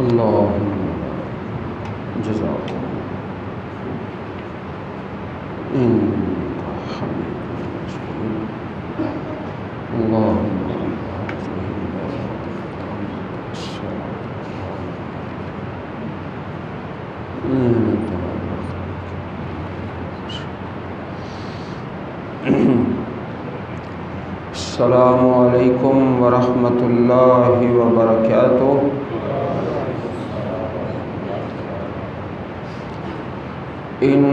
اللهم جزاكم إنك حميد مجيد. اللهم السلام علیکم ورحمۃ اللہ وبرکاتہ۔ ان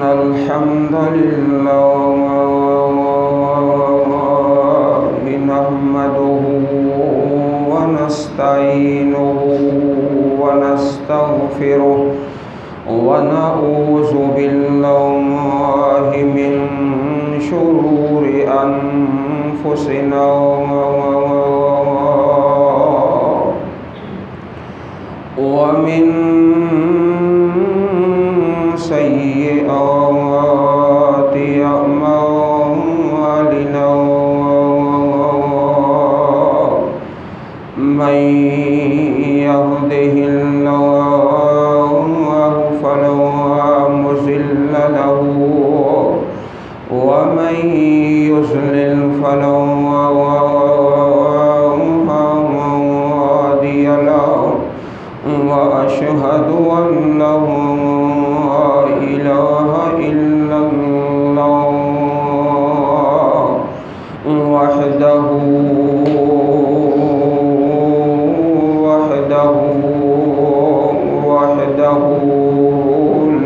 الحمد للہ نحمده ونستعینه ونستغفره ونعوذ باللہ من شرور انفسنا ومن سيئات أعمالنا من يهده الله فلا مضل له ومن يضلل فلا هادي له وأشهد أن لا إله إلا الله وحده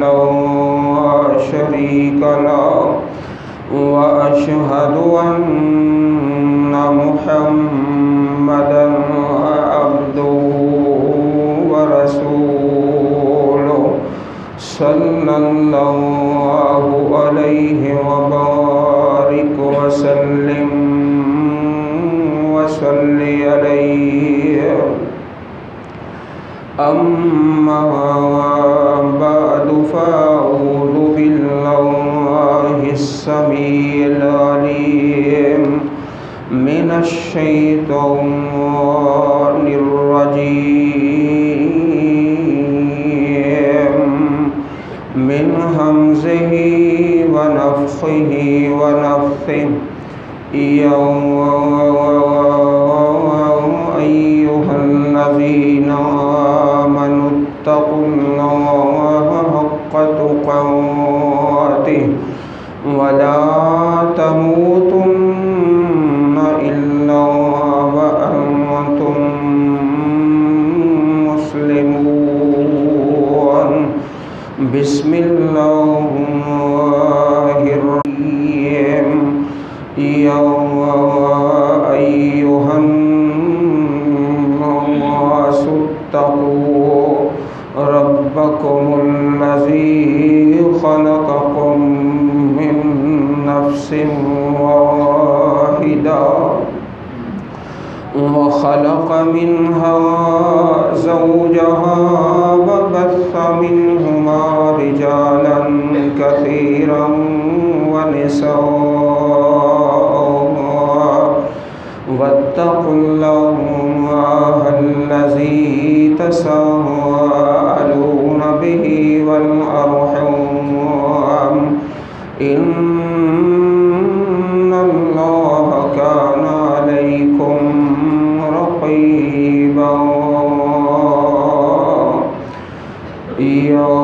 لا شريك له وأشهد أن محمدا عبده ورسوله صلى الله عليه وبارك وسلم عليه أما بعد فأعوذ بالله السميع العليم من الشيطان الرجيم من همزه ونفخه ونفثه يا أيها الذين آمنوا اتقوا الله حق تقاته ولا تموتن إلا وأنتم مسلمون بسم الله الرحيم يا أيها الناس اتقوا ربكم الذي خلقكم من نفس واحدة وخلق منها زوجها وبث منهما رجالا كثيرا ونساء واتقوا الله الذي تساءلون به والأرحام إن الله كان عليكم رقيبا يا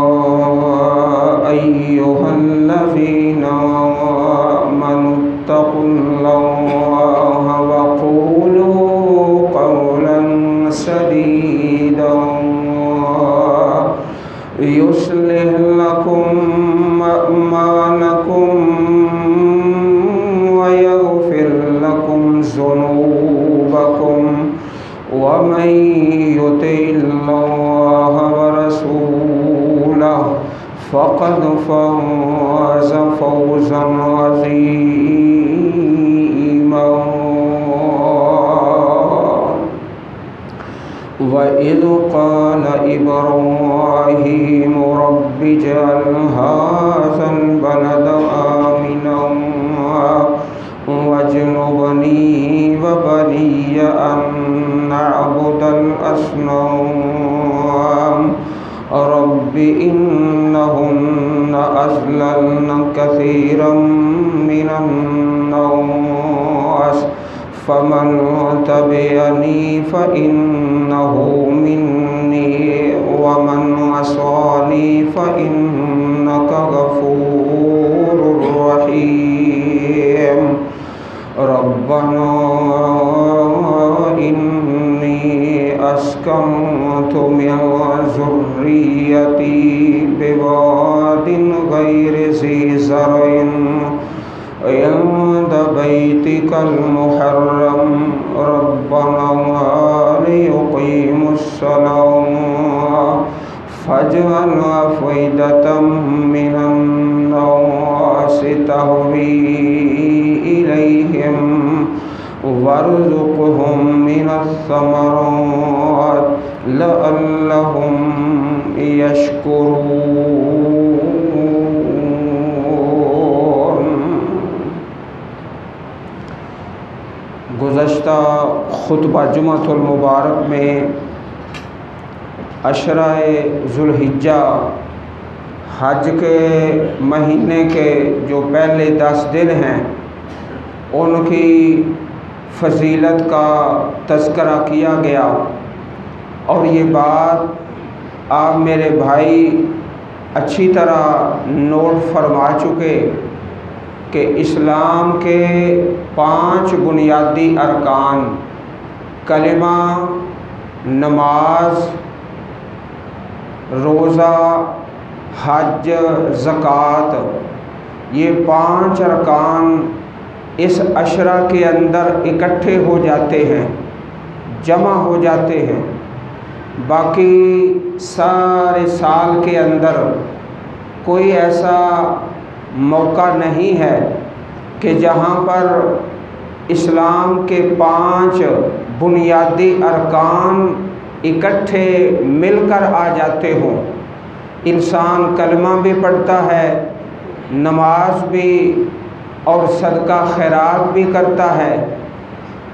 أيها الذين آمنوا اتقوا الله وقولوا قولا سديدا يصلح لكم أعمالكم ويغفر لكم ذنوبكم ومن يطع الله ورسوله فقد فاز فوزا عظيما وإذ قال إبراهيم رب اجعل هذا البلد آمنا واجنبني وبني أن نعبد الأصنام رب إنهن أضللن كثيرا من الناس فمن تبعني فإنه مني ومن عصاني فإنك غفور رحيم ربنا إني أسكنت من ذريتي بواد غير ذي زرع عند بيتك المحرم ربنا ليقيموا الصلاة فاجعل أفئدة من الناس تهوي إليهم وارزقهم من الثمرات لعلهم يشكرون۔ گزشتہ خطبہ جمعۃ المبارک میں عشرہ ذوالحجہ حج کے مہینے کے جو پہلے 10 دن ہیں ان کی فضیلت کا تذکرہ کیا گیا، اور یہ بات آپ میرے بھائی اچھی طرح نوٹ فرما چکے کہ اسلام کے 5 بنیادی ارکان کلمہ، نماز، روزہ، حج، زکوٰۃ، یہ 5 ارکان اس عشرہ کے اندر اکٹھے ہو جاتے ہیں، جمع ہو جاتے ہیں۔ باقی سارے سال کے اندر کوئی ایسا موقع نہیں ہے کہ جہاں پر اسلام کے 5 بنیادی ارکان اکٹھے مل کر آ جاتے ہوں۔ انسان کلمہ بھی پڑھتا ہے، نماز بھی، اور صدقہ خیرات بھی کرتا ہے،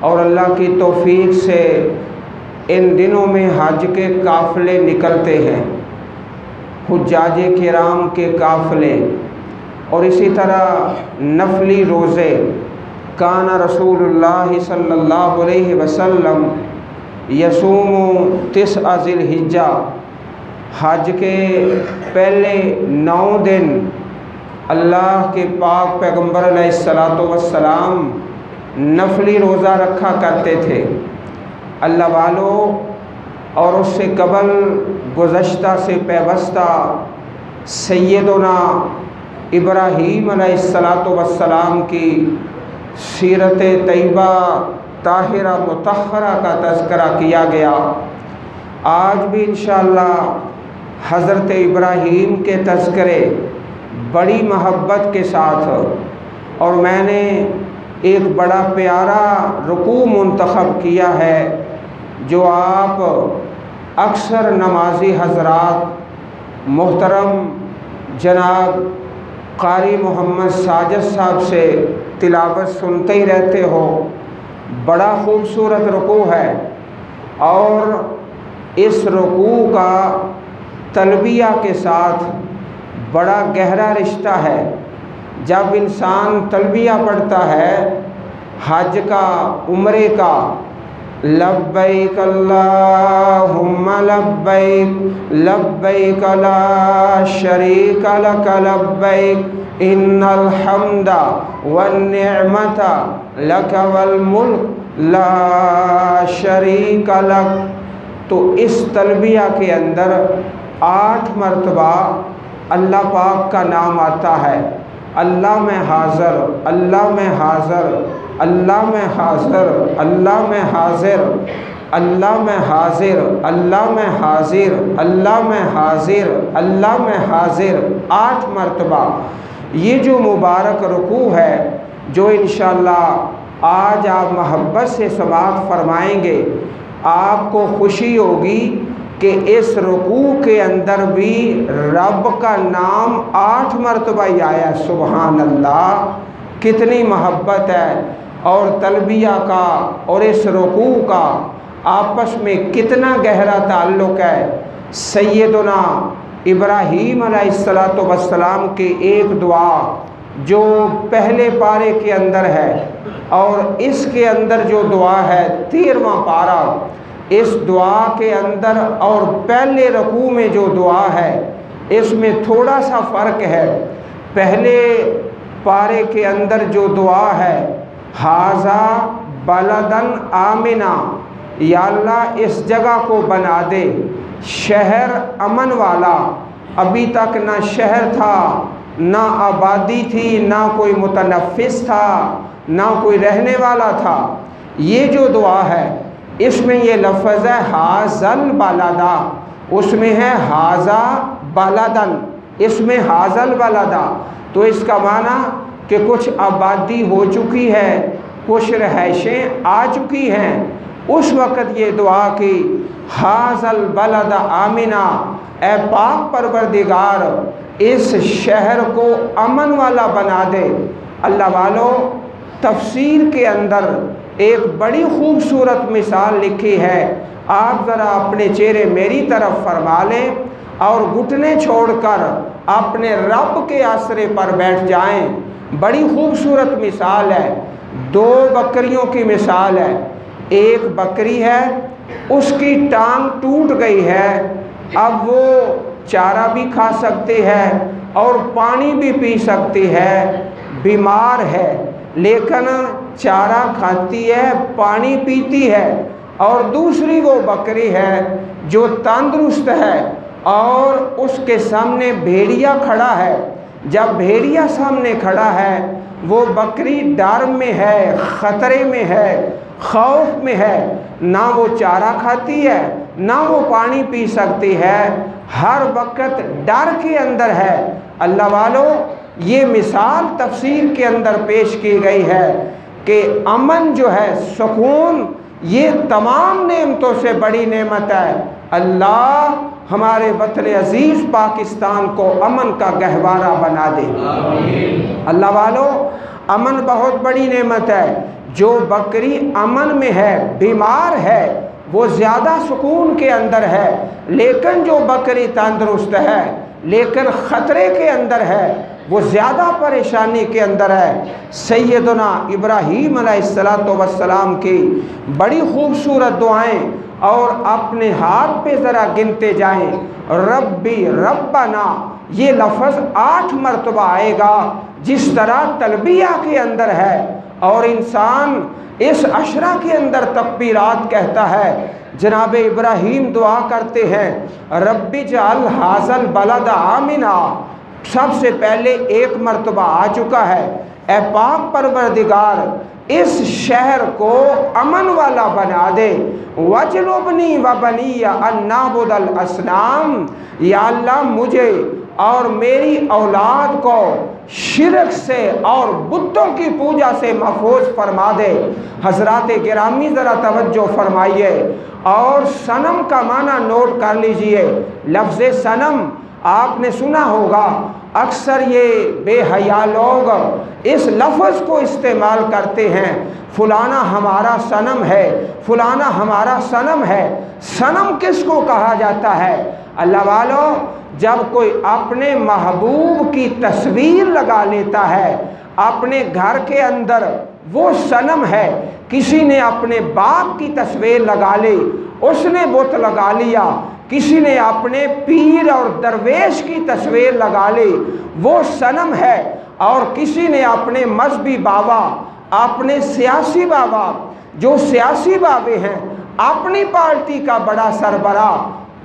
اور اللہ کی توفیق سے ان دنوں میں حج کے قافلے نکلتے ہیں، حجاج کرام کے قافلے، اور اسی طرح نفلی روزے۔ کان رسول اللہ صلی اللہ علیہ وسلم یصوم 9 ذی الحجہ، حج کے پہلے 9 دن اللہ کے پاک پیغمبر علیہ السلام نفلی روزہ رکھا کرتے تھے۔ اللہ والو، اور اس سے قبل گزشتہ سے پیوستہ سیدنا ابراہیم علیہ السلام کی سیرت طیبہ طاہرہ مطہرہ کا تذکرہ کیا گیا۔ آج بھی انشاءاللہ حضرت ابراہیم کے تذکرے بڑی محبت کے ساتھ، اور میں نے ایک بڑا پیارا رکوع منتخب کیا ہے جو آپ اکثر نمازی حضرات محترم جناب قاری محمد ساجد صاحب سے تلاوت سنتے ہی رہتے ہو۔ بڑا خوبصورت رکوع ہے، اور اس رکوع کا تلبیہ کے ساتھ بڑا گہرا رشتہ ہے۔ جب انسان تلبیہ پڑھتا ہے حج کا، عمرے کا، لبیک اللہم لبیک لبیک لا شریک لک لبیک ان الحمد والنعمت لک والملک لا شریک لک، تو اس تلبیہ کے اندر 8 مرتبہ اللہ پاک کا نام آتا ہے۔ اللہ میں حاضر، اللہ میں حاضر، اللہ میں حاضر، اللہ میں حاضر، اللہ میں حاضر، اللہ میں حاضر، اللہ میں حاضر، اللہ میں حاضر، 8 مرتبہ۔ یہ جو مبارک رکوع ہے جو انشاءاللہ آج آپ محبت سے سماعت فرمائیں گے، آپ کو خوشی ہوگی کہ اس رکوع کے اندر بھی رب کا نام 8 مرتبہ ہی آیا۔ سبحان اللہ، کتنی محبت ہے، اور تلبیہ کا اور اس رکوع کا آپس میں کتنا گہرا تعلق ہے۔ سیدنا ابراہیم علیہ السلام کی ایک دعا جو پہلے پارے کے اندر ہے اور اس کے اندر جو دعا ہے 13واں پارہ، اس دعا کے اندر اور پہلے رکوع میں جو دعا ہے اس میں تھوڑا سا فرق ہے۔ پہلے پارے کے اندر جو دعا ہے ھذا بلدن آمنا، یا اللہ اس جگہ کو بنا دے شہر امن والا۔ ابھی تک نہ شہر تھا، نہ آبادی تھی، نہ کوئی متنفس تھا، نہ کوئی رہنے والا تھا۔ یہ جو دعا ہے اس میں یہ لفظ ہے ھذل بلدا، اس میں ہے ھذا بلدن، اس میں ھذل بلدا۔ تو اس کا معنی کہ کچھ آبادی ہو چکی ہے، کچھ رہائشیں آ چکی ہیں۔ اس وقت یہ دعا کی ھذل بلد آمنا، اے پاک پروردگار اس شہر کو امن والا بنا دے۔ اللہ والو، تفسیر کے اندر ایک بڑی خوبصورت مثال لکھی ہے، آپ ذرا اپنے چہرے میری طرف فرما لیں اور گھٹنے چھوڑ کر اپنے رب کے آسرے پر بیٹھ جائیں۔ بڑی خوبصورت مثال ہے، دو بکریوں کی مثال ہے۔ ایک بکری ہے، اس کی ٹانگ ٹوٹ گئی ہے، اب وہ چارہ بھی کھا سکتی ہے اور پانی بھی پی سکتی ہے، بیمار ہے لیکن چارہ کھاتی ہے، پانی پیتی ہے۔ اور دوسری وہ بکری ہے جو تندرست ہے اور اس کے سامنے بھیڑیا کھڑا ہے۔ جب بھیڑیا سامنے کھڑا ہے وہ بکری ڈر میں ہے، خطرے میں ہے، خوف میں ہے، نہ وہ چارہ کھاتی ہے نہ وہ پانی پی سکتی ہے، ہر وقت ڈر کے اندر ہے۔ اللہ والو، یہ مثال تفسیر کے اندر پیش کی گئی ہے کہ امن جو ہے، سکون، یہ تمام نعمتوں سے بڑی نعمت ہے۔ اللہ ہمارے وطن عزیز پاکستان کو امن کا گہوارہ بنا دے۔ اللہ والو، امن بہت بڑی نعمت ہے۔ جو بکری امن میں ہے، بیمار ہے، وہ زیادہ سکون کے اندر ہے، لیکن جو بکری تندرست ہے لیکن خطرے کے اندر ہے، وہ زیادہ پریشانی کے اندر ہے۔ سیدنا ابراہیم علیہ السلام کی بڑی خوبصورت دعائیں، اور اپنے ہاتھ پہ ذرا گنتے جائیں۔ ربی ربنا، یہ لفظ 8 مرتبہ آئے گا جس طرح تلبیہ کے اندر ہے، اور انسان اس عشرہ کے اندر تکبیرات کہتا ہے۔ جناب ابراہیم دعا کرتے ہیں رب اجعل ھذا البلد آمنا، سب سے پہلے 1 مرتبہ آ چکا ہے، اے پاک پروردگار اس شہر کو امن والا بنا دے۔ وَاجْنُبْنِي وَبَنِيَّ أَن نَّعْبُدَ الْأَصْنَامَ، یا اللہ مجھے اور میری اولاد کو شرک سے اور بتوں کی پوجا سے محفوظ فرما دے۔ حضرات گرامی ذرا توجہ فرمائیے اور صنم کا معنی نوٹ کر لیجئے۔ لفظ صنم آپ نے سنا ہوگا، اکثر یہ بے حیا لوگ اس لفظ کو استعمال کرتے ہیں، فلانا ہمارا صنم ہے، فلانا ہمارا صنم ہے۔ صنم کس کو کہا جاتا ہے؟ اللہ والو، جب کوئی اپنے محبوب کی تصویر لگا لیتا ہے اپنے گھر کے اندر، وہ صنم ہے۔ کسی نے اپنے باپ کی تصویر لگا لی، اس نے بت لگا لیا۔ کسی نے اپنے پیر اور درویش کی تصویر لگا لی، وہ صنم ہے۔ اور کسی نے اپنے مذہبی بابا، اپنے سیاسی بابا، جو سیاسی بابے ہیں، اپنی پارٹی کا بڑا سربراہ،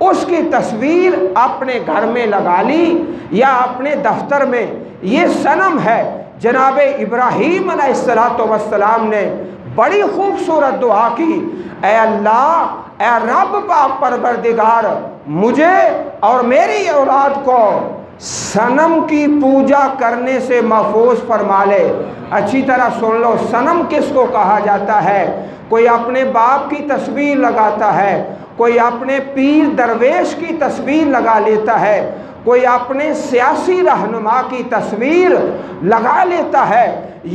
اس کی تصویر اپنے گھر میں لگا لی یا اپنے دفتر میں، یہ صنم ہے۔ جناب ابراہیم علیہ السلام نے بڑی خوبصورت دعا کی، اے اللہ، اے رب پاک پروردگار، مجھے اور میری اولاد کو صنم کی پوجا کرنے سے محفوظ فرما لے۔ اچھی طرح سن لو، صنم کس کو کہا جاتا ہے؟ کوئی اپنے باپ کی تصویر لگاتا ہے، کوئی اپنے پیر درویش کی تصویر لگا لیتا ہے، کوئی اپنے سیاسی رہنما کی تصویر لگا لیتا ہے،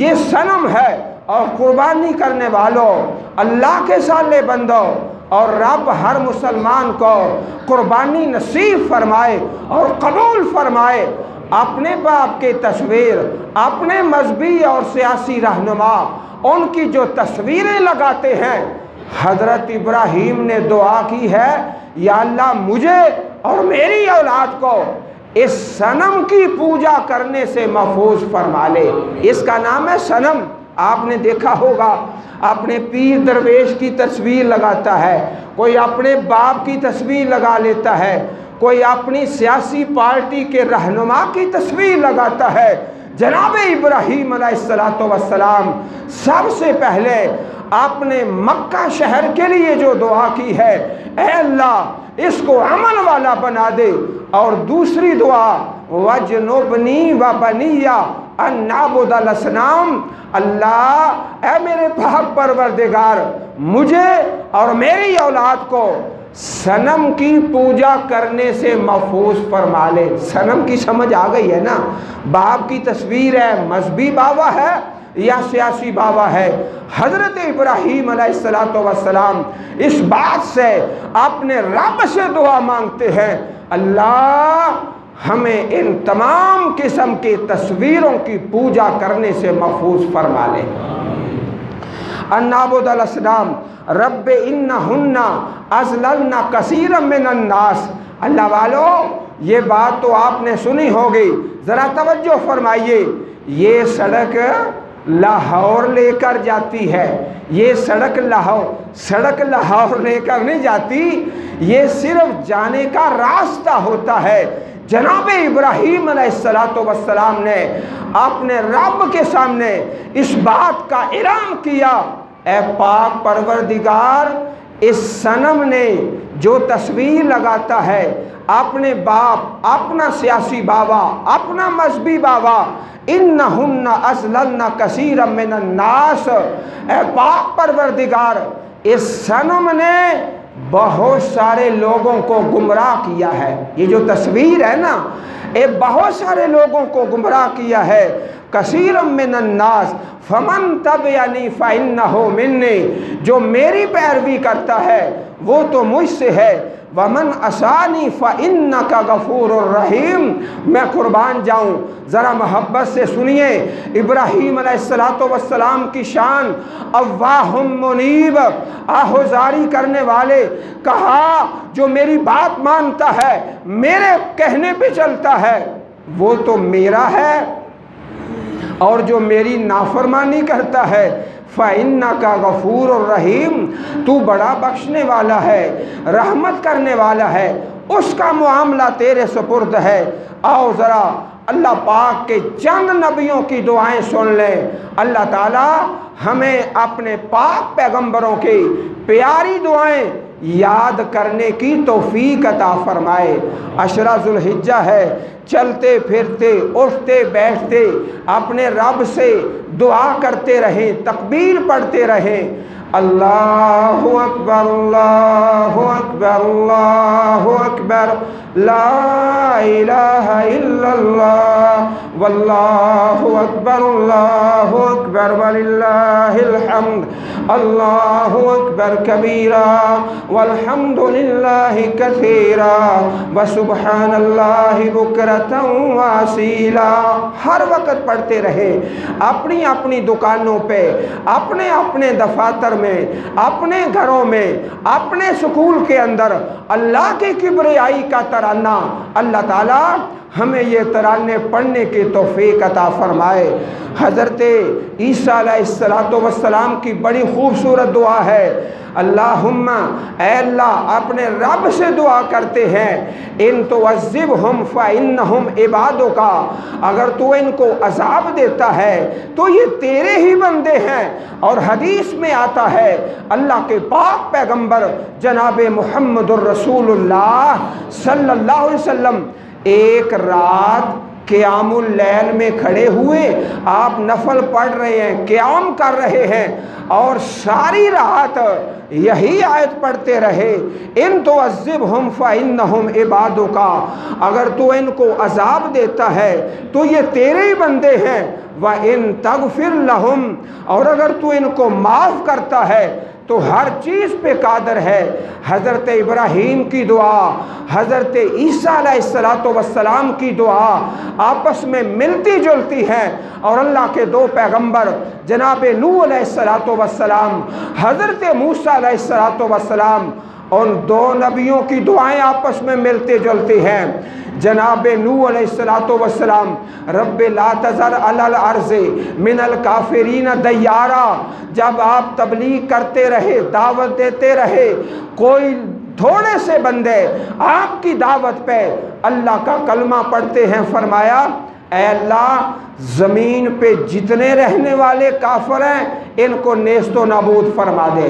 یہ صنم ہے۔ اور قربانی کرنے والوں، اللہ کے سالے بندو، اور رب ہر مسلمان کو قربانی نصیب فرمائے اور قبول فرمائے۔ اپنے باپ کی تصویر، اپنے مذہبی اور سیاسی رہنما ان کی جو تصویریں لگاتے ہیں، حضرت ابراہیم نے دعا کی ہے، یا اللہ مجھے اور میری اولاد کو اس صنم کی پوجا کرنے سے محفوظ فرما لے۔ اس کا نام ہے صنم۔ آپ نے دیکھا ہوگا اپنے پیر درویش کی تصویر لگاتا ہے، کوئی اپنے باپ کی تصویر لگا لیتا ہے، کوئی اپنی سیاسی پارٹی کے رہنما کی تصویر لگاتا ہے۔ جناب ابراہیم علیہ السلام سب سے پہلے اپنے مکہ شہر کے لیے جو دعا کی ہے، اے اللہ اس کو عمل والا بنا دے، اور دوسری دعا وَجْنُبْنِي وَبَنِيَّ أَن نَعْبُدَ الْأَصْنَامَ، اللہ اے میرے پاک پروردگار مجھے اور میری اولاد کو صنم کی پوجا کرنے سے محفوظ فرما لے۔ صنم کی سمجھ آ گئی ہے نا؟ باپ کی تصویر ہے، مذہبی بابا ہے یا سیاسی بابا ہے؟ حضرت ابراہیم علیہ السلام اس بات سے اپنے رب سے دعا مانگتے ہیں، اللہ ہمیں ان تمام قسم کی تصویروں کی پوجا کرنے سے محفوظ فرما لے۔ ان نعبد الاصنام رب انہن اضللن کثیرا من الناس۔ اللہ والو یہ بات تو آپ نے سنی ہوگی، ذرا توجہ فرمائیے۔ یہ سڑک لاہور لے کر جاتی ہے، یہ سڑک لاہور لے کر نہیں جاتی، یہ صرف جانے کا راستہ ہوتا ہے۔ جناب ابراہیم علیہ السلام نے اپنے رب کے سامنے اس بات کا اعلان کیا، اے پاک پروردگار اس صنم نے جو تصویر لگاتا ہے، اپنے باپ، اپنا سیاسی بابا، اپنا مذہبی بابا، انہن اضللن کثیرا من الناس، اے پاک پروردگار اس صنم نے بہت سارے لوگوں کو گمراہ کیا ہے۔ یہ جو تصویر ہے نا، یہ بہت سارے لوگوں کو گمراہ کیا ہے۔ کثیر من الناس فمن تبعنی فانہ منی، جو میری پیروی کرتا ہے وہ تو مجھ سے ہے، ومن عصانی فانک غفور الرحیم۔ میں قربان جاؤں، ذرا محبت سے سنیے ابراہیم علیہ السلام کی شان، اواہ منیب، آہوزاری کرنے والے، کہا جو میری بات مانتا ہے، میرے کہنے پہ چلتا ہے وہ تو میرا ہے، اور جو میری نافرمانی کرتا ہے فَإِنَّكَ غَفُورٌ الرحیم، تو بڑا بخشنے والا ہے، رحمت کرنے والا ہے، اس کا معاملہ تیرے سپرد ہے۔ آؤ ذرا اللہ پاک کے چند نبیوں کی دعائیں سن لیں۔ اللہ تعالی ہمیں اپنے پاک پیغمبروں کی پیاری دعائیں یاد کرنے کی توفیق عطا فرمائے۔ عشرہ ذو الحجہ ہے، چلتے پھرتے اٹھتے بیٹھتے اپنے رب سے دعا کرتے رہیں، تکبیر پڑھتے رہیں۔ اللہ اکبر اللہ اکبر اللہ اکبر، لا الہ الا اللہ واللہ اکبر اللہ اکبر وللہ الحمد، اللہ اکبر کبیرا والحمد للہ کثیرا وسبحان اللہ بکرۃ واصیلا۔ ہر وقت پڑھتے رہے، اپنی اپنی دکانوں پہ، اپنے اپنے دفاتر میں، اپنے گھروں میں، اپنے سکول کے اندر اللہ کی کبریائی کا ترانہ۔ اللہ تعالیٰ ہمیں یہ ترانے پڑھنے کی توفیق عطا فرمائے۔ حضرت عیسیٰ علیہ السلام کی بڑی خوبصورت دعا ہے، اللہم، اے اللہ اپنے رب سے دعا کرتے ہیں، ان تعذبہم فانہم عبادک، اگر تو ان کو عذاب دیتا ہے تو یہ تیرے ہی بندے ہیں۔ اور حدیث میں آتا ہے اللہ کے پاک پیغمبر جناب محمد الرسول اللہ صلی اللہ علیہ وسلم ایک رات قیام اللیل میں کھڑے ہوئے، آپ نفل پڑھ رہے ہیں، قیام کر رہے ہیں، اور ساری رات یہی آیت پڑھتے رہے، ان تعذبہم فإنہم عبادک، اگر تو ان کو عذاب دیتا ہے تو یہ تیرے ہی بندے ہیں، وَإِن تَغْفِرْ لَهُمْ، اور اگر تو ان کو معاف کرتا ہے تو ہر چیز پہ قادر ہے۔ حضرت ابراہیم کی دعا، حضرت عیسیٰ علیہ السلام کی دعا آپس میں ملتی جلتی ہیں، اور اللہ کے دو پیغمبر جناب نوح علیہ السلام، حضرت موسیٰ علیہ السلام، ان دو نبیوں کی دعائیں آپس میں ملتی جلتی ہیں۔ جناب نوح علیہ السلام، رب لا تذر علی الارض من الکافرین دیارا، جب آپ تبلیغ کرتے رہے، دعوت دیتے رہے، کوئی تھوڑے سے بندے آپ کی دعوت پہ اللہ کا کلمہ پڑھتے ہیں، فرمایا اے اللہ زمین پہ جتنے رہنے والے کافر ہیں ان کو نیست و نابود فرما دے،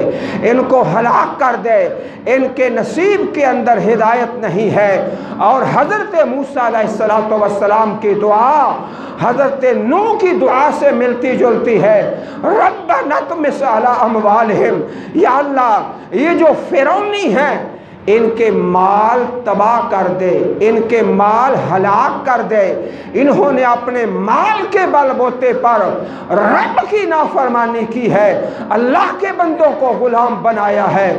ان کو ہلاک کر دے، ان کے نصیب کے اندر ہدایت نہیں ہے۔ اور حضرت موسیٰ علیہ السلام کی دعا حضرت نوح کی دعا سے ملتی جلتی ہے، ربنا اطمس علی اموالہم، یا اللہ یہ جو فرعونی ہیں ان کے مال تباہ کر دے، ان کے مال ہلاک کر دے، انہوں نے اپنے مال کے بل بوتے پر رب کی نافرمانی کی ہے، اللہ کے بندوں کو غلام بنایا ہے۔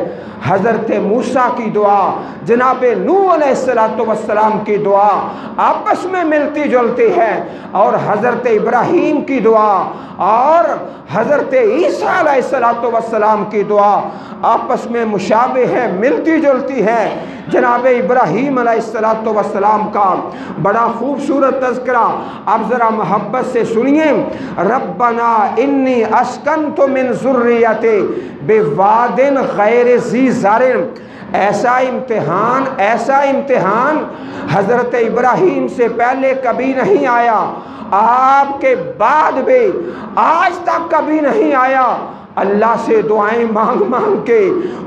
حضرت موسیٰ کی دعا، جناب نوح علیہ السلام کی دعا آپس میں ملتی جلتی ہے، اور حضرت ابراہیم کی دعا اور حضرت عیسیٰ علیہ السلام کی دعا آپس میں مشابہ ہے، ملتی جلتی ہے۔ جناب ابراہیم علیہ السلام کا بڑا خوبصورت تذکرہ آپ ذرا محبت سے سنیے، ربنا انی اسکنت من ذریتی بواد غیر ذی زرع، ایسا امتحان حضرت ابراہیم سے پہلے کبھی نہیں آیا، آپ کے بعد بھی آج تک کبھی نہیں آیا۔ اللہ سے دعائیں مانگ مانگ کے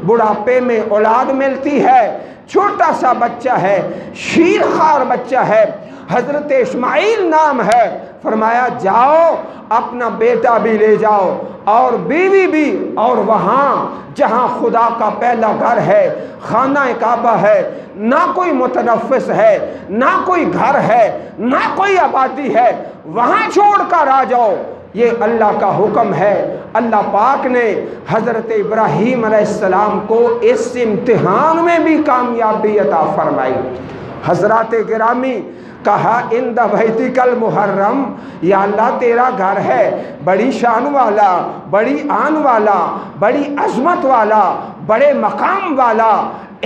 بڑھاپے میں اولاد ملتی ہے، چھوٹا سا بچہ ہے، شیرخوار بچہ ہے، حضرت اسماعیل نام ہے، فرمایا جاؤ اپنا بیٹا بھی لے جاؤ اور بیوی بھی، اور وہاں جہاں خدا کا پہلا گھر ہے، خانہ کعبہ ہے، نہ کوئی متنفس ہے، نہ کوئی گھر ہے، نہ کوئی آبادی ہے، وہاں چھوڑ کر آ جاؤ، یہ اللہ کا حکم ہے۔ اللہ پاک نے حضرت ابراہیم علیہ السلام کو اس امتحان میں بھی کامیابی عطا فرمائی۔ حضرات گرامی، کہا اند بیتک المحرم، یا اللہ تیرا گھر ہے بڑی شان والا، بڑی آن والا، بڑی عظمت والا، بڑے مقام والا،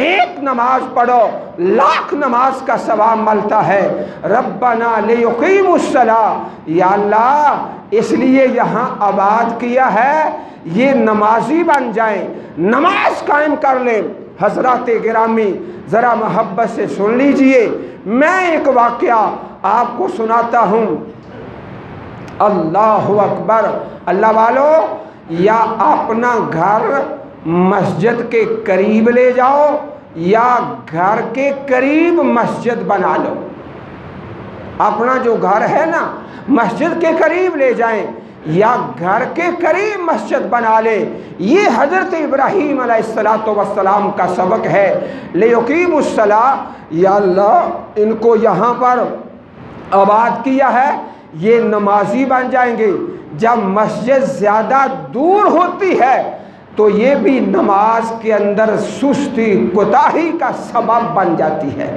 ایک نماز پڑھو لاکھ نماز کا ثواب ملتا ہے۔ ربنا لیقیموا الصلاۃ، یا اللہ اس لیے یہاں آباد کیا ہے یہ نمازی بن جائیں، نماز قائم کر لیں۔ حضرات گرامی ذرا محبت سے سن لیجئے، میں ایک واقعہ آپ کو سناتا ہوں۔ اللہ اکبر، اللہ والو، یا اپنا گھر مسجد کے قریب لے جاؤ یا گھر کے قریب مسجد بنا لو۔ اپنا جو گھر ہے نا مسجد کے قریب لے جائیں یا گھر کے قریب مسجد بنا لے، یہ حضرت ابراہیم علیہ السلام کا سبق ہے۔ لیقیموا الصلاۃ، یا اللہ ان کو یہاں پر آباد کیا ہے، یہ نمازی بن جائیں گے۔ جب مسجد زیادہ دور ہوتی ہے تو یہ بھی نماز کے اندر سستی کوتاہی کا سبب بن جاتی ہے۔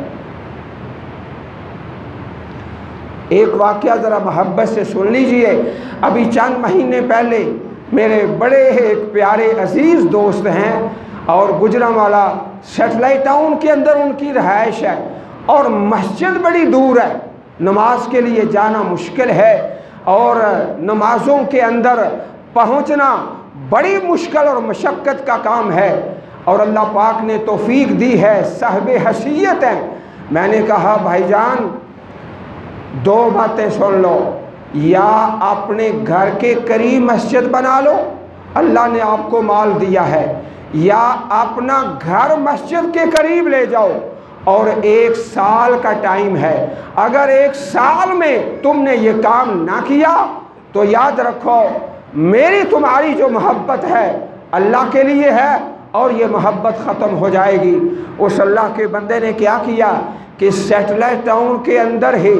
ایک واقعہ ذرا محبت سے سن لیجئے۔ ابھی چند مہینے پہلے میرے بڑے ایک پیارے عزیز دوست ہیں، اور گجرانوالہ سیٹلائٹ ٹاؤن کے اندر ان کی رہائش ہے، اور مسجد بڑی دور ہے، نماز کے لیے جانا مشکل ہے، اور نمازوں کے اندر پہنچنا بڑی مشکل اور مشقت کا کام ہے، اور اللہ پاک نے توفیق دی ہے، صاحب حیثیت ہیں۔ میں نے کہا بھائی جان دو باتیں سن لو، یا اپنے گھر کے قریب مسجد بنا لو، اللہ نے آپ کو مال دیا ہے، یا اپنا گھر مسجد کے قریب لے جاؤ، اور 1 سال کا ٹائم ہے، اگر 1 سال میں تم نے یہ کام نہ کیا تو یاد رکھو میری تمہاری جو محبت ہے اللہ کے لیے ہے، اور یہ محبت ختم ہو جائے گی۔ اس اللہ کے بندے نے کیا کیا کہ سیٹلائٹ ٹاؤن کے اندر ہی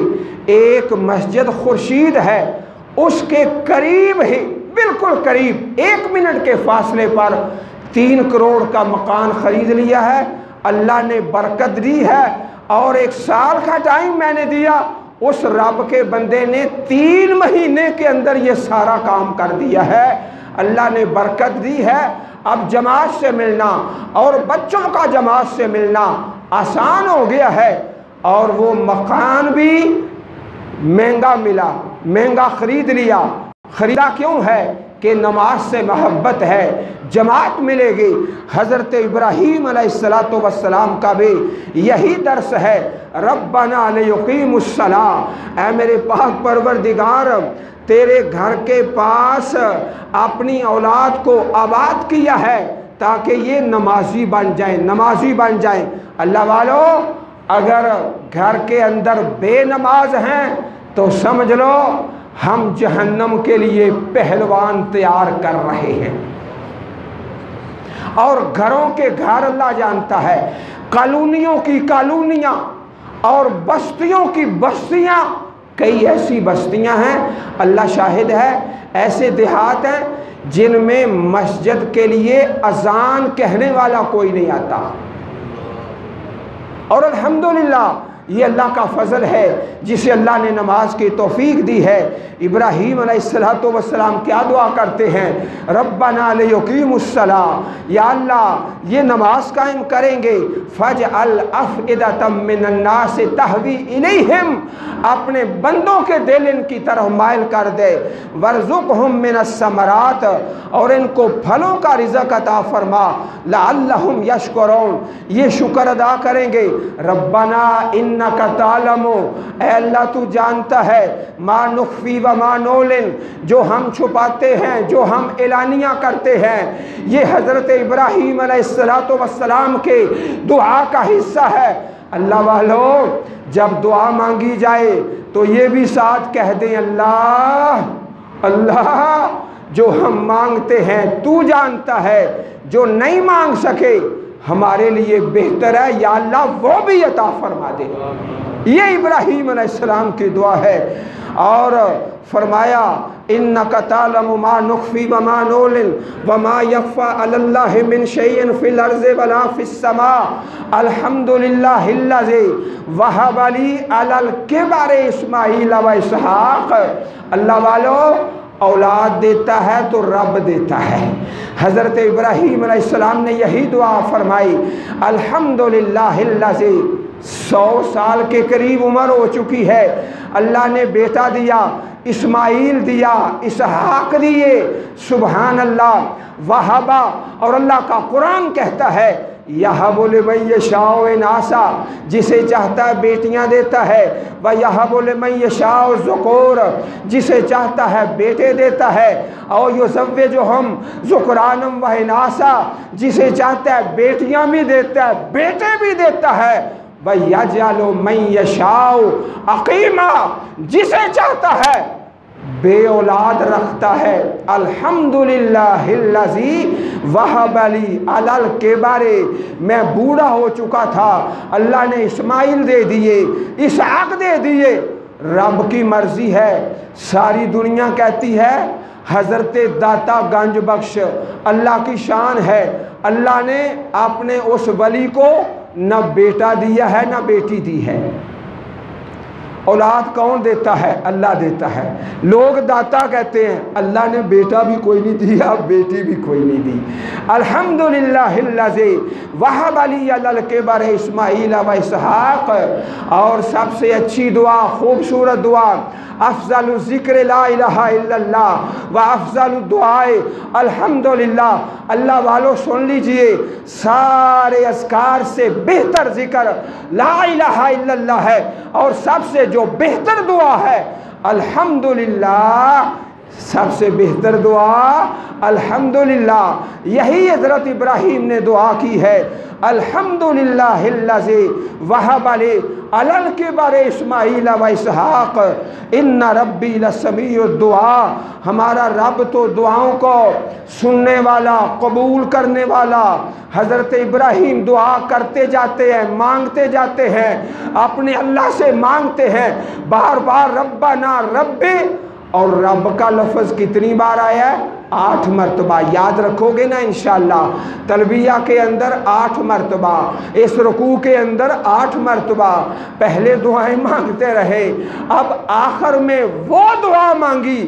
ایک مسجد خورشید ہے، اس کے قریب ہی، بالکل قریب 1 منٹ کے فاصلے پر 3 کروڑ کا مکان خرید لیا ہے۔ اللہ نے برکت دی ہے، اور 1 سال کا ٹائم میں نے دیا، اس رب کے بندے نے 3 مہینے کے اندر یہ سارا کام کر دیا ہے۔ اللہ نے برکت دی ہے۔ اب جماعت سے ملنا اور بچوں کا جماعت سے ملنا آسان ہو گیا ہے، اور وہ مکان بھی مہنگا ملا، مہنگا خرید لیا۔ خریدا کیوں ہے کہ نماز سے محبت ہے، جماعت ملے گی۔ حضرت ابراہیم علیہ السلام کا بھی یہی درس ہے، ربنا لیقیموا الصلاۃ، اے میرے پاک پروردگار تیرے گھر کے پاس اپنی اولاد کو آباد کیا ہے تاکہ یہ نمازی بن جائیں، نمازی بن جائیں۔ اللہ والو، اگر گھر کے اندر بے نماز ہیں تو سمجھ لو ہم جہنم کے لیے پہلوان تیار کر رہے ہیں۔ اور گھروں کے گھر اللہ جانتا ہے، کالونیوں کی کالونیاں اور بستیوں کی بستیاں، کئی ایسی بستیاں ہیں، اللہ شاہد ہے، ایسے دیہات ہیں جن میں مسجد کے لیے اذان کہنے والا کوئی نہیں آتا۔ اور الحمدللہ یہ اللہ کا فضل ہے جسے اللہ نے نماز کی توفیق دی ہے۔ ابراہیم علیہ السلام کیا دعا کرتے ہیں؟ ربنا لیقیموا الصلاۃ، یا اللہ یہ نماز قائم کریں گے، فاجعل افئدۃ من الناس تہوی الیہم، اپنے بندوں کے دل ان کی طرف مائل کر دے، وارزقہم من الثمرات، اور ان کو پھلوں کا رزق عطا فرما، لعلہم یشکرون، یہ شکر ادا کریں گے۔ ربنا انک تعلم، اے اللہ تو جانتا ہے، ما نخفی و ما نعلن، جو ہم چھپاتے ہیں، جو ہم اعلانیہ کرتے ہیں۔ یہ حضرت ابراہیم علیہ السلام کے دعا کا حصہ ہے۔ اللہ والو، جب دعا مانگی جائے تو یہ بھی ساتھ کہہ دیں، اللہ اللہ جو ہم مانگتے ہیں تو جانتا ہے، جو نہیں مانگ سکے ہمارے لیے بہتر ہے، یا اللہ وہ بھی عطا فرما دے۔ یہ ابراہیم علیہ السلام کی دعا ہے۔ اور فرمایا انک تعلم ما نخفی وما نعلن وما یخفی علی اللہ من شیء فی الارض ولا فی السماء الحمدللہ الذی وہب لی علی الکبر اسماعیل و اسحاق۔ اللہ والو، اولاد دیتا ہے تو رب دیتا ہے۔ حضرت ابراہیم علیہ السلام نے یہی دعا فرمائی، الحمدللہ الذی، 100 سال کے قریب عمر ہو چکی ہے، اللہ نے بیٹا دیا، اسماعیل دیا، اسحاق دیے، سبحان اللہ۔ وہبا، اور اللہ کا قرآن کہتا ہے یہب لمن یشاء اناسا، جسے چاہتا ہے بیٹیاں دیتا ہے، ویہب لمن یشاء ذکور، جسے چاہتا ہے بیٹے دیتا ہے، اور یزوجہم ذکرانا و اناسا، جسے چاہتا ہے بیٹیاں بھی دیتا ہے بیٹے بھی دیتا ہے، وَيَجْعَلُ مَن يَشَاءُ عَقِيمًا، جسے چاہتا ہے بے اولاد رکھتا ہے۔ الحمدللہ الذی وہب لی علی الکبر، میں بوڑھا ہو چکا تھا، اللہ نے اسماعیل دے دیے، اسحاق دے دیے۔ رب کی مرضی ہے۔ ساری دنیا کہتی ہے حضرت داتا گنج بخش، اللہ کی شان ہے، اللہ نے اپنے اس ولی کو نہ بیٹا دیا ہے نہ بیٹی دی ہے۔ اولاد کون دیتا ہے؟ اللہ دیتا ہے۔ لوگ داتا کہتے ہیں، اللہ نے بیٹا بھی کوئی نہیں دیا، بیٹی بھی کوئی نہیں دی۔ الحمدللہ الذی وہب لی علی الکبر اسماعیل و اسحاق۔ اور سب سے اچھی دعا، خوبصورت دعا، افضل الذکر لا الہ الا اللہ و افضل الدعاء الحمدللہ۔ اللہ والو سن لیجئے، سارے اذکار سے بہتر ذکر لا الہ الا اللہ ہے، اور سب سے جو بہتر دعا ہے الحمدللہ۔ سب سے بہتر دعا الحمدللہ، یہی حضرت ابراہیم نے دعا کی ہے، الحمدللہ الذی وہب لی علی الکبر اسماعیل و اسحاق ان ربی لسمیع الدعاء۔ ہمارا رب تو دعاؤں کو سننے والا، قبول کرنے والا۔ حضرت ابراہیم دعا کرتے جاتے ہیں، مانگتے جاتے ہیں، اپنے اللہ سے مانگتے ہیں بار بار ربنا ربی، اور رب کا لفظ کتنی بار آیا ہے؟ 8 مرتبہ۔ یاد رکھو گے نا انشاءاللہ، تلبیہ کے اندر 8 مرتبہ، اس رکوع کے اندر 8 مرتبہ۔ پہلے دعائیں مانگتے رہے، اب آخر میں وہ دعا مانگی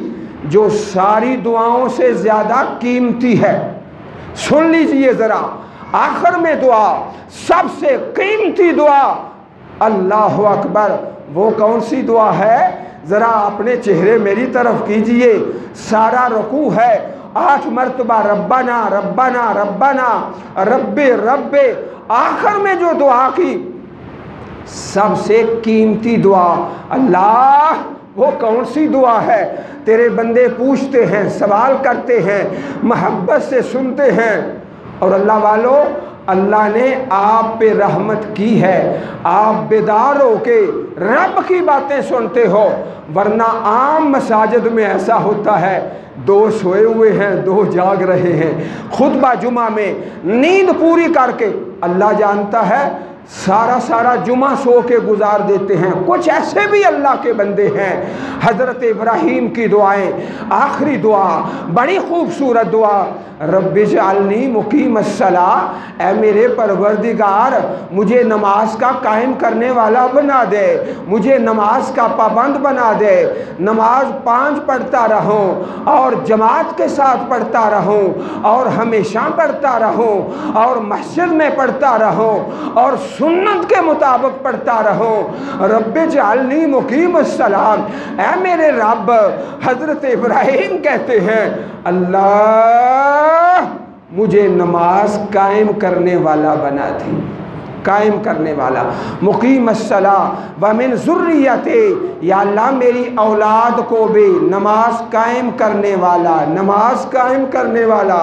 جو ساری دعاؤں سے زیادہ قیمتی ہے۔ سن لیجئے ذرا، آخر میں دعا، سب سے قیمتی دعا، اللہ اکبر، وہ کون سی دعا ہے؟ ذرا اپنے چہرے میری طرف کیجئے، سارا رکوع ہے 8 مرتبہ ربنا ربنا ربنا رب رب، آخر میں جو دعا کی سب سے قیمتی دعا، اللہ وہ کون سی دعا ہے؟ تیرے بندے پوچھتے ہیں، سوال کرتے ہیں، محبت سے سنتے ہیں، اور اللہ والو، اللہ نے آپ پہ رحمت کی ہے، آپ بیدار ہو کے رب کی باتیں سنتے ہو، ورنہ عام مساجد میں ایسا ہوتا ہے، 2 سوئے ہوئے ہیں، 2 جاگ رہے ہیں، خطبہ جمعہ میں نیند پوری کر کے، اللہ جانتا ہے سارا جمعہ سو کے گزار دیتے ہیں۔ کچھ ایسے بھی اللہ کے بندے ہیں۔ حضرت ابراہیم کی دعائیں، آخری دعا، بڑی خوبصورت دعا، رب اجعلنی مقیم الصلاۃ، اے میرے پروردگار مجھے نماز کا قائم کرنے والا بنا دے، مجھے نماز کا پابند بنا دے، نماز 5 پڑھتا رہوں اور جماعت کے ساتھ پڑھتا رہوں اور ہمیشہ پڑھتا رہوں اور مسجد میں پڑھتا رہوں اور سنت کے مطابق پڑھتا رہوں، رب اجعلنی مقیم الصلاۃ، اے میرے رب۔ حضرت ابراہیم کہتے ہیں اللہ مجھے نماز قائم کرنے والا بنا دے، قائم کرنے والا، مقیم الصلاۃ ومن ذریتی، یا اللہ میری اولاد کو بھی نماز قائم کرنے والا، نماز قائم کرنے والا،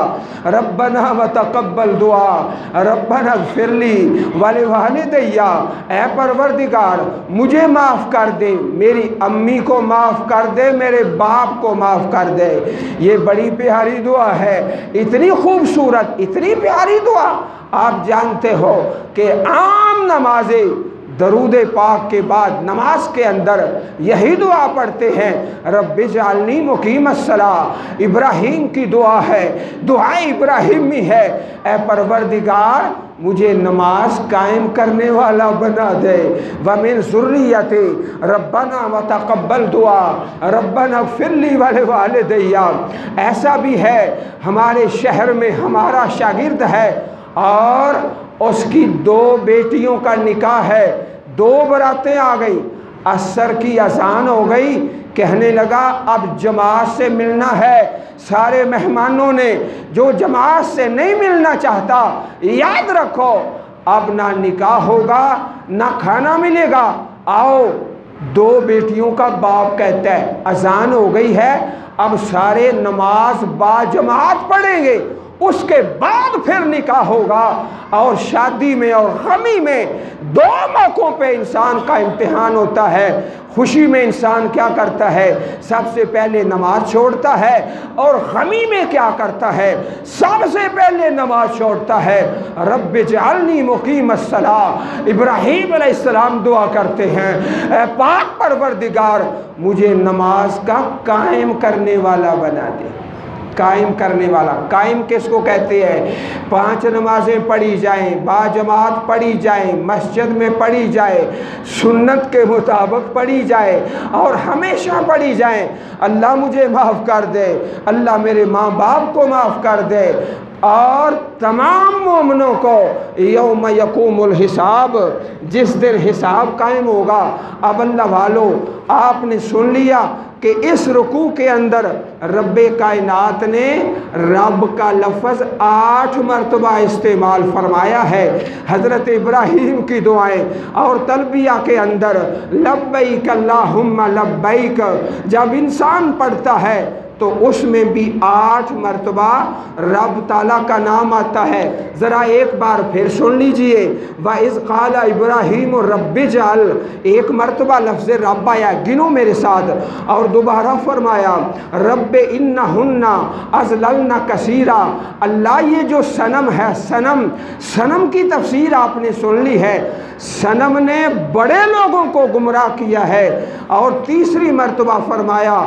ربنا وتقبل دعا، ربنا اغفر لی ولوالدی، اے پروردگار مجھے معاف کر دے، میری امی کو معاف کر دے، میرے باپ کو معاف کر دے۔ یہ بڑی پیاری دعا ہے، اتنی خوبصورت، اتنی پیاری دعا۔ آپ جانتے ہو کہ عام نمازیں درود پاک کے بعد نماز کے اندر یہی دعا پڑھتے ہیں، رب اجعلنی مقیم الصلاۃ۔ ابراہیم کی دعا ہے، دعا ابراہیمی ہے، اے پروردگار مجھے نماز قائم کرنے والا بنا دے، ومن ذریتی، ربنا وتقبل دعا، ربنا اغفر لی ولوالدی۔ ایسا بھی ہے ہمارے شہر میں ہمارا شاگرد ہے اور اس کی 2 بیٹیوں کا نکاح ہے، 2 براتیں آ گئی، عصر کی اذان ہو گئی، کہنے لگا اب جماعت سے ملنا ہے۔ سارے مہمانوں نے، جو جماعت سے نہیں ملنا چاہتا، یاد رکھو اب نہ نکاح ہوگا نہ کھانا ملے گا، آؤ۔ 2 بیٹیوں کا باپ کہتا ہے اذان ہو گئی ہے، اب سارے نماز با جماعت پڑھیں گے، اس کے بعد پھر نکاح ہوگا۔ اور شادی میں اور غمی میں 2 موقعوں پہ انسان کا امتحان ہوتا ہے۔ خوشی میں انسان کیا کرتا ہے؟ سب سے پہلے نماز چھوڑتا ہے، اور غمی میں کیا کرتا ہے؟ سب سے پہلے نماز چھوڑتا ہے۔ رب اجعلنی مقیم الصلاۃ، ابراہیم علیہ السلام دعا کرتے ہیں، اے پاک پروردگار مجھے نماز کا قائم کرنے والا بنا دے۔ قائم کرنے والا، قائم کس کو کہتے ہیں؟ 5 نمازیں پڑھی جائیں، با جماعت پڑھی جائیں، مسجد میں پڑھی جائے، سنت کے مطابق پڑھی جائے اور ہمیشہ پڑھی جائیں۔ اللہ مجھے معاف کر دے، اللہ میرے ماں باپ کو معاف کر دے، اور تمام مومنوں کو یوم یقوم الحساب، جس دن حساب قائم ہوگا۔ اب اللہ والو، آپ نے سن لیا کہ اس رکوع کے اندر رب کائنات نے رب کا لفظ 8 مرتبہ استعمال فرمایا ہے۔ حضرت ابراہیم کی دعائیں اور تلبیہ کے اندر لبیک اللہم لبیک جب انسان پڑھتا ہے تو اس میں بھی 8 مرتبہ رب تعالیٰ کا نام آتا ہے۔ ذرا ایک بار پھر سن لیجئے، وَإِذْ قَالَ إِبْرَاهِيمُ رَبِّ اجْعَلْ، ایک مرتبہ لفظ رب آیا، گنو میرے ساتھ، اور دوبارہ فرمایا رب إِنَّهُنَّ أَضْلَلْنَ كَثِيرًا، اللہ یہ جو صنم ہے، صنم کی تفسیر آپ نے سن لی ہے، صنم نے بڑے لوگوں کو گمراہ کیا ہے۔ اور تیسری مرتبہ فرمایا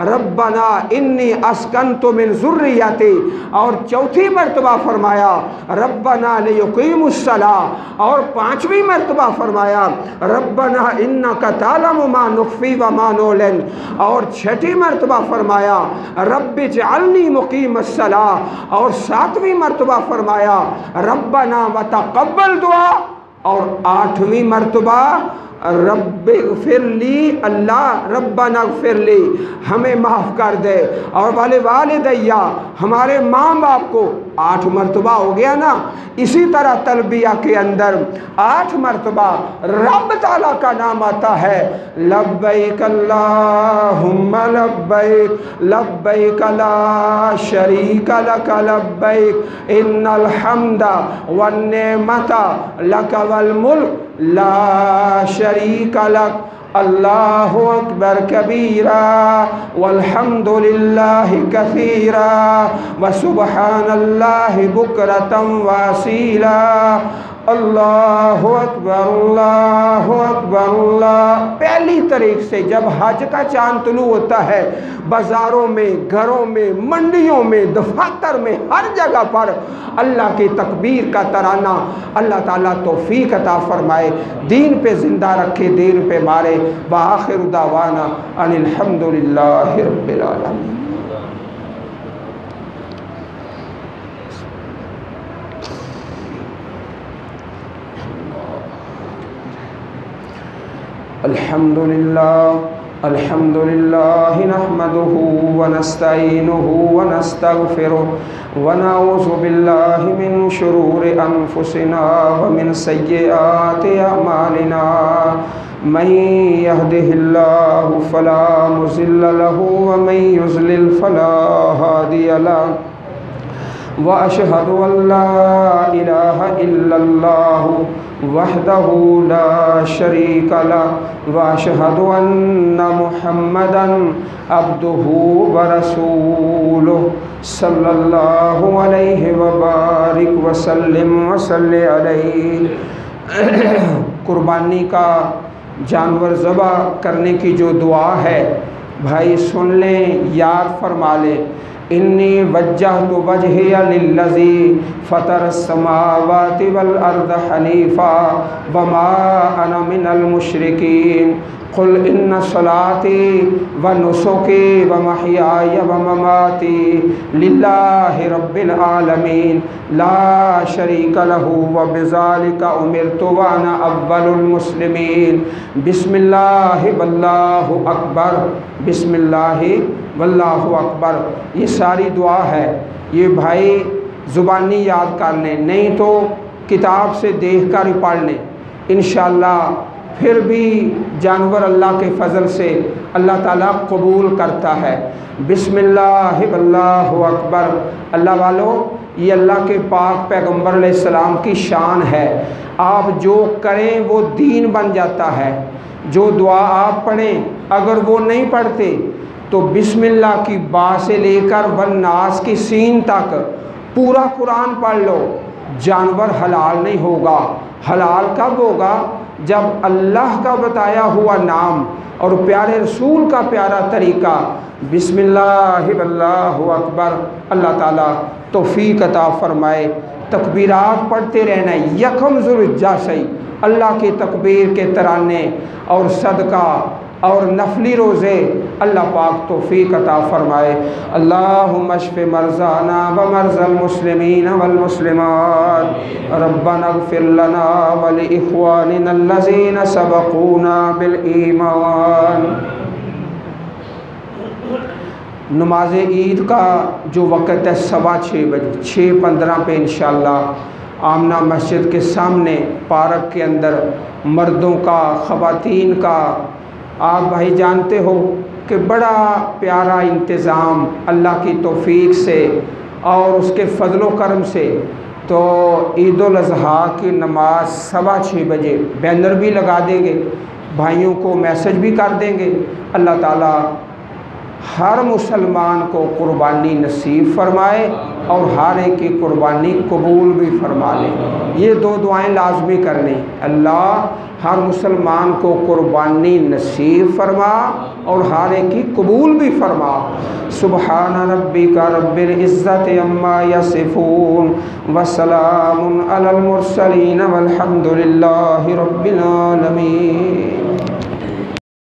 ربنا انی اسکنت من ذریتی، اور چوتھی مرتبہ فرمایا ربنا لیقیموا الصلاۃ، اور 5ویں مرتبہ فرمایا ربنا انک تعلم ما نخفی وما نعلن، اور 6ٹھی مرتبہ فرمایا رب اجعلنی مقیم الصلاۃ، اور 7ویں مرتبہ فرمایا ربنا وتقبل دعا، اور 8ویں مرتبہ رب اغفر لی، اللہ ربنا اغفر لی، ہمیں معاف کر دے، اور والدیہ، ہمارے ماں باپ کو، 8 مرتبہ ہو گیا نا۔ اسی طرح تلبیہ کے اندر 8 مرتبہ رب تعالیٰ کا نام آتا ہے، لبیک اللہم لبیک لبیک لا شریک لک لبیک ان الحمد والنعمت لک والملک لا شریک لک، اللہ اکبر کبیرا والحمد للہ کثیرا وسبحان اللہ بکرۃ واصیلا، اللہ اکبر اللہ اکبر اللہ۔ پہلی تاریخ سے جب حج کا چاند طلوع ہوتا ہے، بازاروں میں، گھروں میں، منڈیوں میں، دفاتر میں، ہر جگہ پر اللہ کی تکبیر کا ترانہ، اللہ تعالیٰ توفیق عطا فرمائے، دین پہ زندہ رکھے، دین پہ مارے۔ وآخر دعوانا ان الحمد للہ رب العالمین۔ الحمد للہ نحمده ونستعینه ونستغفره ونعوذ باللہ من شرور انفسنا ومن سیئات اعمالنا، من يهده الله فلا مضل له ومن يضلل فلا هادي له، وأشهد أن لا إله إلا الله وحده لا شريك له، وأشهد أن محمدا عبده ورسوله صلى الله عليه وبارك وسلم وصلي عليه۔ قربانی کا جانور ذبح کرنے کی جو دعا ہے بھائی سن لیں، یاد فرما لیں، انی وجہت وجہی للذی فطر السماوات والارض حنیفا وما انا من المشرکین، قل ان صلاتی ونسکی ومحیای ومماتی للہ رب العالمین لا شریک لہ وبذالک امرت وانا اول المسلمین، بسم اللہ واللہ اکبر، بسم اللہ واللہ اکبر۔ یہ ساری دعا ہے، یہ بھائی زبانی یاد کر لیں، نہیں تو کتاب سے دیکھ کر ہی پڑھ لیں، انشاءاللہ پھر بھی جانور اللہ کے فضل سے اللہ تعالیٰ قبول کرتا ہے۔ بسم اللہ واللہ اکبر۔ اللہ والو، یہ اللہ کے پاک پیغمبر علیہ السلام کی شان ہے، آپ جو کریں وہ دین بن جاتا ہے۔ جو دعا آپ پڑھیں اگر وہ نہیں پڑھتے تو بسم اللہ کی با سے لے کر والناس کی سین تک پورا قرآن پڑھ لو، جانور حلال نہیں ہوگا۔ حلال کب ہوگا؟ جب اللہ کا بتایا ہوا نام اور پیارے رسول کا پیارا طریقہ بسم اللہ واللہ اکبر۔ اللہ تعالیٰ توفیق عطا فرمائے، تکبیرات پڑھتے رہنا، یکم ذوالحجہ سے اللہ کی تکبیر کے ترانے اور صدقہ اور نفلی روزے اللہ پاک توفیق عطا فرمائے۔ اللہم اشف مرضانا ومرضى المسلمین والمسلمات، ربنا اغفر لنا ولإخواننا الذین سبقونا بالایمان۔ نماز عید کا جو وقت ہے 6:15 بجے، 6:15 پہ انشاءاللہ آمنہ مسجد کے سامنے پارک کے اندر مردوں کا، خواتین کا، آپ بھائی جانتے ہو کہ بڑا پیارا انتظام اللہ کی توفیق سے اور اس کے فضل و کرم سے تو عید الاضحیٰ کی نماز 6:15 بجے بینر بھی لگا دیں گے، بھائیوں کو میسج بھی کر دیں گے۔ اللہ تعالیٰ ہر مسلمان کو قربانی نصیب فرمائے اور ہر ایک کی قربانی قبول بھی فرما لے۔ یہ 2 دعائیں لازمی کرنی، اللہ ہر مسلمان کو قربانی نصیب فرما اور ہر ایک کی قبول بھی فرما۔ سبحان ربک رب العزت عما یصفون وسلام علی المرسلین والحمد للہ رب العالمین۔